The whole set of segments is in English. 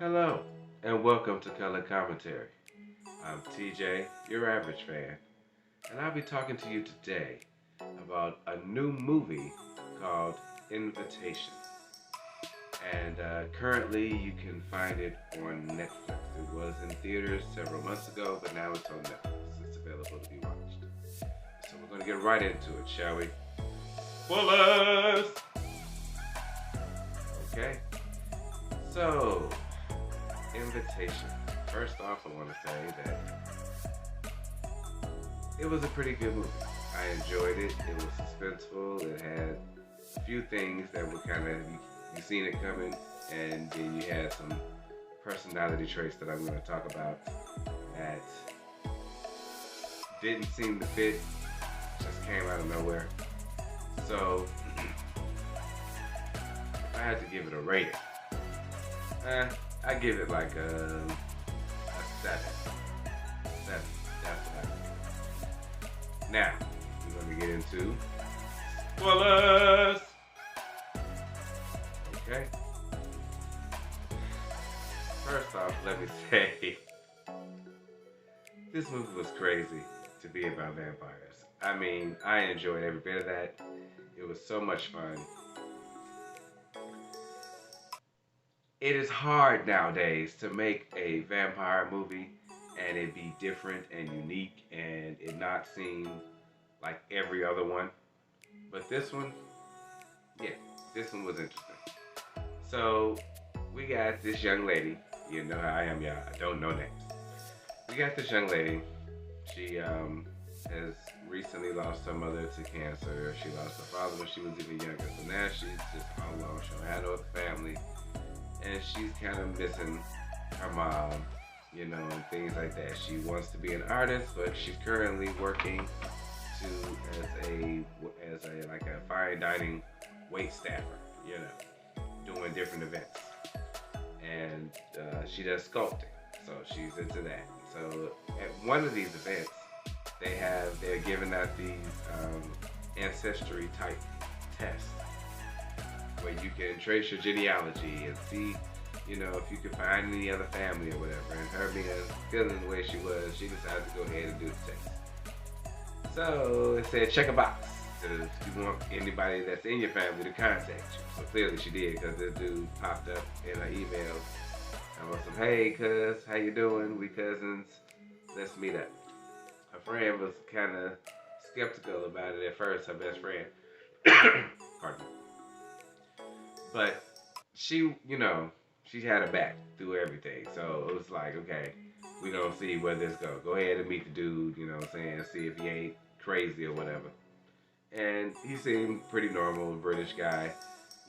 Hello, and welcome to Color Commentary. I'm TJ, your average fan, and I'll be talking to you today about a new movie called Invitation. And currently, you can find it on Netflix. It was in theaters several months ago, but now it's on Netflix. It's available to be watched. So we're going to get right into it, shall we? Spoilers! Okay. So, Invitation. First off, I want to say that it was a pretty good movie. I enjoyed it. It was suspenseful. It had a few things that were kind of, you seen it coming, and then you had some personality traits that I'm going to talk about that didn't seem to fit, just came out of nowhere. So, if I had to give it a rating, I give it like a 7. 7. That's what I give. Now, we're going to get into spoilers. Okay. First off, let me say, this movie was crazy to be about vampires. I mean, I enjoyed every bit of that. It was so much fun. It is hard nowadays to make a vampire movie and it be different and unique and it not seem like every other one. But this one, yeah, this one was interesting. So we got this young lady. You know how I am, y'all. I don't know names. We got this young lady. She has recently lost her mother to cancer. She lost her father when she was even younger. So now she's just all alone. She don't have no other family. And she's kind of missing her mom, you know, and things like that. She wants to be an artist, but she's currently working as a like a fine dining wait staffer, you know, doing different events. And she does sculpting, so she's into that. So at one of these events, they're giving out these ancestry type tests where you can trace your genealogy and see, you know, if you can find any other family or whatever. And her feeling the way she was, she decided to go ahead and do the test. So it said check a box if you want anybody that's in your family to contact you. So clearly she did, because this dude popped up in her email and was like, hey cuz, how you doing? We cousins, let's meet up. Her friend was kind of skeptical about it at first, her best friend. Pardon me. But she, you know, she had her back through everything. So it was like, okay, we gonna see where this goes. Go ahead and meet the dude, you know what I'm saying? See if he ain't crazy or whatever. And he seemed pretty normal, British guy,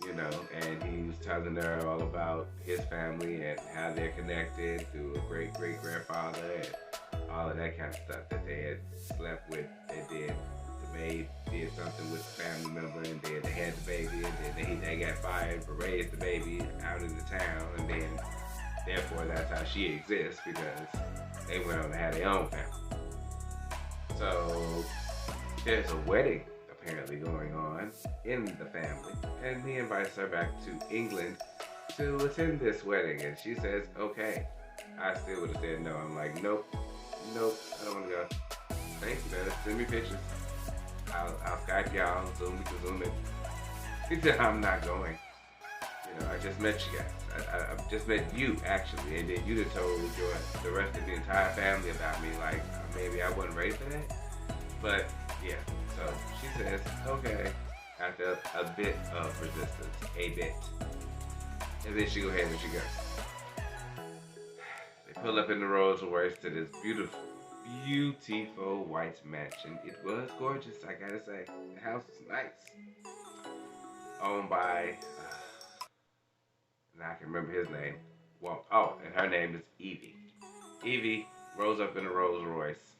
you know, and he was telling her all about his family and how they're connected through a great great grandfather and all of that kind of stuff that they had slept with. They did. The maid did something with the family member, and then they had the baby, and then they got fired for raising the baby out in the town, and then therefore that's how she exists, because they went on to have their own family. So there's a wedding apparently going on in the family, and he invites her back to England to attend this wedding, and she says, okay. I still would have said no. I'm like, nope, I don't want to go. Thanks, better send me pictures. I'll Skype y'all, Zoom, we can Zoom it. He said, I'm not going. You know, I just met you guys. I just met you, actually, and then you'd have told the rest of the entire family about me, like, maybe I wasn't ready for that. But, yeah, so she says, okay, after a bit of resistance, a bit. And then she go ahead and she goes. They pull up in the Rolls Royce to this beautiful white mansion. It was gorgeous, I gotta say. The house was nice. Owned by, now I can remember his name. Well, oh, and her name is Evie. Evie rolls up in a Rolls Royce,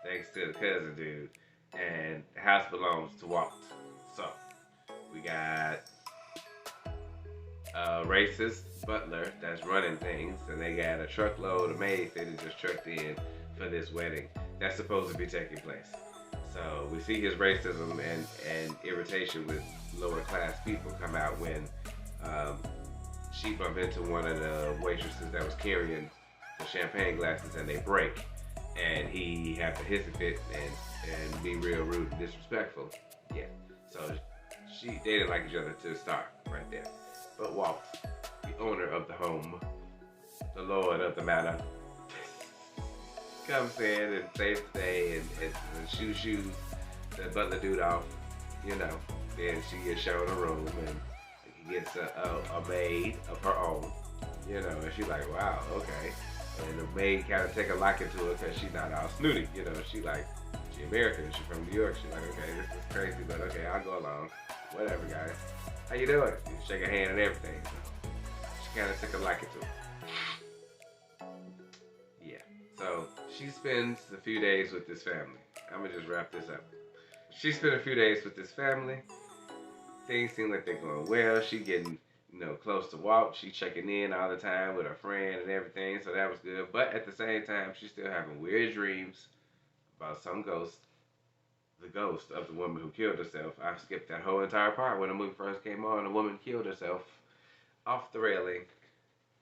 thanks to the cousin dude, and the house belongs to Walt. So, we got a racist butler that's running things, and they got a truckload of maids that they just trucked in for this wedding that's supposed to be taking place. So we see his racism and irritation with lower class people come out when she bumped into one of the waitresses that was carrying the champagne glasses, and they break, and he had to hiss a fit and be real rude and disrespectful. Yeah, so they didn't like each other to start right there. But Walt, the owner of the home, the lord of the manor, comes in and saves the day and shoes the butler dude off, you know. Then she gets shown a room and he gets a maid of her own, you know, and she's like, wow, okay. And the maid kind of take a liking to her because she's not all snooty, you know. She American, she's from New York. She's like, okay, this is crazy, but okay, I'll go along. Whatever, guys. How you doing? You shake her hand and everything. So she kind of took a liking to her. Yeah. So she spends a few days with this family. I'm gonna just wrap this up. She spent a few days with this family. Things seem like they're going well. She getting, you know, close to Walt. She checking in all the time with her friend and everything, so that was good. But at the same time, she's still having weird dreams about some ghost, the ghost of the woman who killed herself. I skipped that whole entire part when the movie first came on. The woman killed herself off the railing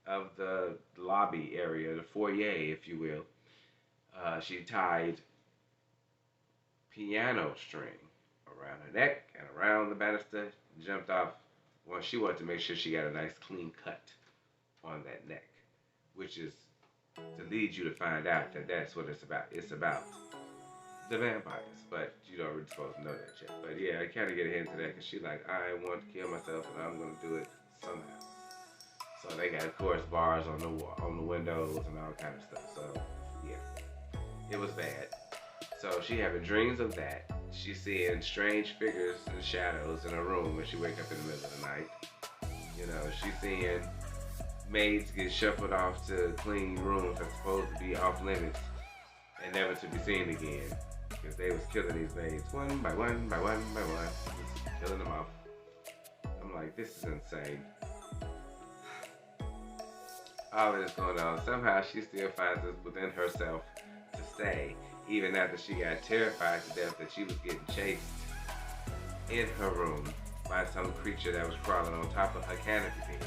of the lobby area, the foyer, if you will. She tied piano string around her neck and around the banister, jumped off. Well, she wanted to make sure she got a nice clean cut on that neck, which is to lead you to find out that that's what it's about. It's about the vampires, but you don't really supposed to know that yet. But yeah, I kind of get a hint to that because she's like, I want to kill myself and I'm going to do it somehow. So they got, of course, bars on the wall, on the windows and all kind of stuff. So yeah, it was bad. So she having dreams of that. She's seeing strange figures and shadows in her room when she wake up in the middle of the night. You know, she's seeing maids get shuffled off to clean rooms that's supposed to be off limits and never to be seen again. Because they was killing these maids one by one by one by one. Just killing them off. I'm like, this is insane. All of this going on. Somehow she still finds it within herself to stay. Even after she got terrified to death that she was getting chased in her room by some creature that was crawling on top of her canopy bed.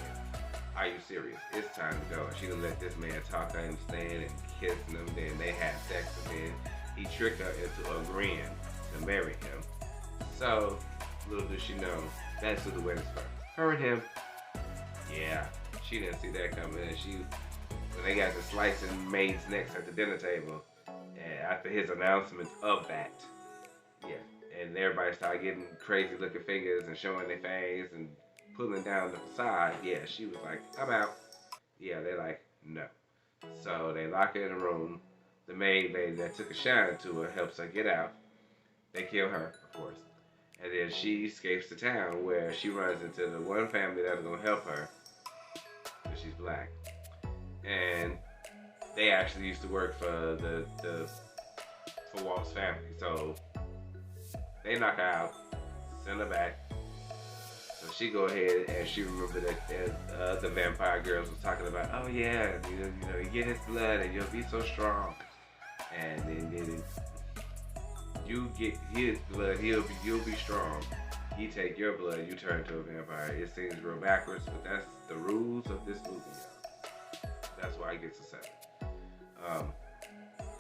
Are you serious? It's time to go. She done let this man talk to him, stand and kissing him. Then they had sex, and then he tricked her into agreeing to marry him. So, little does she know, that's who the wedding's for. Her and him, yeah, she didn't see that coming. And when they got to slicing maids' necks at the dinner table, and after his announcement of that, yeah, and everybody started getting crazy looking fingers and showing their fangs and pulling down the facade, yeah, she was like, I'm out. Yeah, they're like, no. So they lock her in a room. The maid lady that took a shine to her helps her get out. They kill her, of course. And then she escapes to town where she runs into the one family that's going to help her because she's black. And they actually used to work for for Walt's family. So they knock her out, send her back. So she go ahead and she remember that the vampire girls was talking about, oh yeah, you get his blood and you'll be so strong. And then you get his blood, you'll be strong. He take your blood, you turn to a vampire. It seems real backwards, but that's the rules of this movie, y'all. That's why it gets a 7.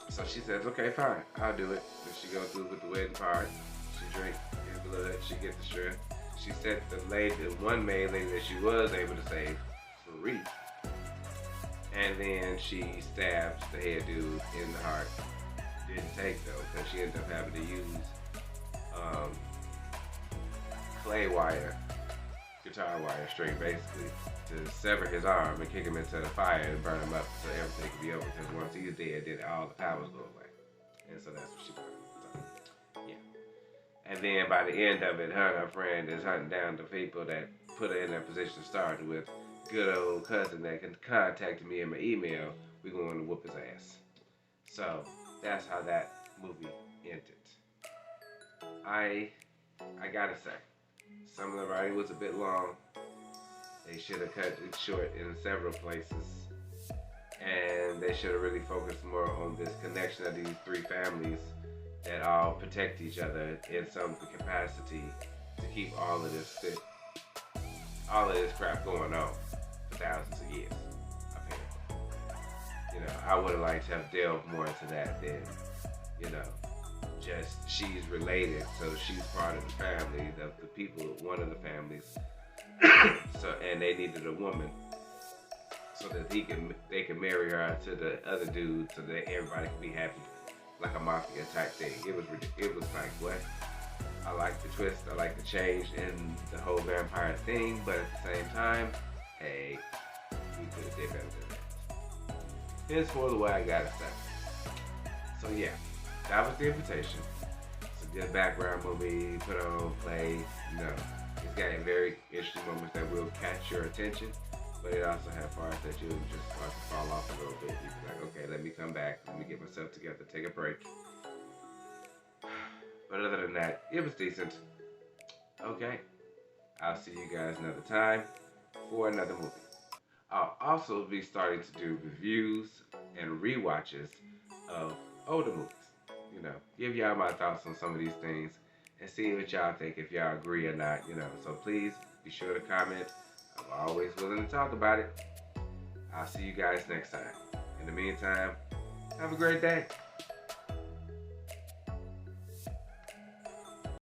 So she says, okay, fine, I'll do it. Then she goes through with the wedding part. She drinks his blood, she gets the strength. She set the one maid lady that she was able to save free. And then she stabs the head dude in the heart. Didn't take though, because she ended up having to use clay wire, guitar wire string basically, to sever his arm and kick him into the fire and burn him up so everything could be over. Because once he's dead, then all the powers go away. And so that's what she did. So, yeah. And then by the end of it, her and her friend is hunting down the people that put her in that position, starting with good old cousin that can contact me in my email. We're going to whoop his ass. So that's how that movie ended. I gotta say, some of the writing was a bit long. They should have cut it short in several places. And they should have really focused more on this connection of these 3 families that all protect each other in some capacity to keep all of this crap going on. thousands of years, apparently. You know, I would have liked to have delved more into that than, you know, just she's related, so she's part of the family, the people, one of the families. So, and they needed a woman so that they can marry her to the other dude, so that everybody can be happy, like a mafia type thing. It was like, what? I like the twist, I like the change in the whole vampire thing, but at the same time, hey, we could have did better than that. Here's for the way I gotta say. So yeah, that was the invitation. It's a good background movie, put on, play, you know. It's got very interesting moments that will catch your attention, but it also has parts that you'll just start to fall off a little bit. You'll be like, okay, let me come back, let me get myself together, take a break. But other than that, it was decent. Okay, I'll see you guys another time for another movie. I'll also be starting to do reviews and rewatches of older movies. You know, give y'all my thoughts on some of these things and see what y'all think, if y'all agree or not, you know. So please be sure to comment. I'm always willing to talk about it. I'll see you guys next time. In the meantime, have a great day.